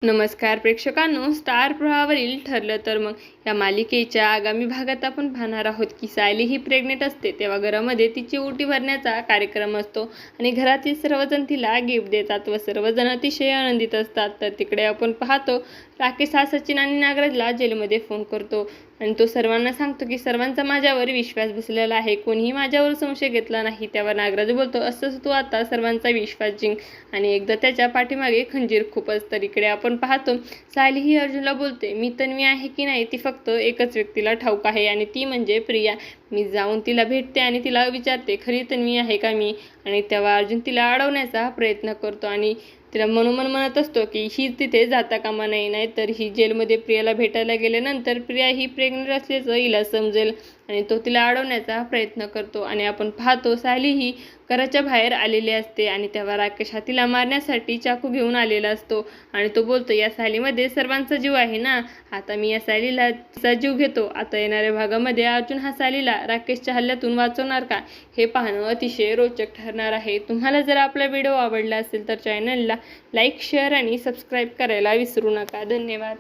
नमस्कार प्रेक्षकांनो, स्टार प्रवाहावरील ठरलं तर मग या मालिकेच्या आगामी भागात आपण पाहणार आहोत की सायली ही प्रेग्नेंट असते तेव्हा घरामध्ये तिची ओटी भरण्याचा कार्यक्रम असतो आणि घरातील सर्वजण तिला गिफ्ट देतात व सर्वजण अतिशय आनंदित असतात. तर तिकडे आपण पाहतो राकेश हा सचिन आणि नागराजला जेलमध्ये फोन करतो आणि तो सर्वांना सांगतो की सर्वांचा माझ्यावर विश्वास बसलेला आहे, कोणीही माझ्यावर संशय घेतला नाही. त्यावर नागराज बोलतो, असंच तू आता सर्वांचा विश्वास जिंक आणि एकदा त्याच्या पाठीमागे खंजीर खूपच. तर इकडे आपण पाहतो सायली ही अर्जुनला बोलते, मी तन्वी आहे की नाही ती फक्त एकच व्यक्तीला ठाऊक आहे आणि ती म्हणजे प्रिया. मी जाऊन तिला भेटते आणि तिला विचारते खरी तन्वी आहे का मी. आणि तेव्हा अर्जुन तिला अडवण्याचा प्रयत्न करतो आणि तिला मनोमन म्हणत असतो की ही तिथे जाता कामा नये, नाही तर ही जेलमध्ये प्रियाला भेटायला गेल्यानंतर प्रिया ही प्रेग्नेंट असल्याचं हिला समजेल आणि तो तिला अडवण्याचा प्रयत्न करतो. आणि आपण पाहतो सायली ही घराच्या बाहेर आलेली असते आणि तेव्हा राकेश हा तिला मारण्यासाठी चाकू घेऊन आलेला असतो आणि तो बोलतो, या सायलीमध्ये सर्वांचा जीव आहे ना, आता मी या सायलीला तिचा जीव घेतो. आता येणाऱ्या भागामध्ये अर्जुन हा सायलीला राकेशच्या हल्ल्यातून वाचवणार का हे पाहणं अतिशय रोचक ठरणार आहे. तुम्हाला जर आपला व्हिडिओ आवडला असेल तर चॅनलला लाईक, शेअर आणि सबस्क्राईब करायला विसरू नका. धन्यवाद.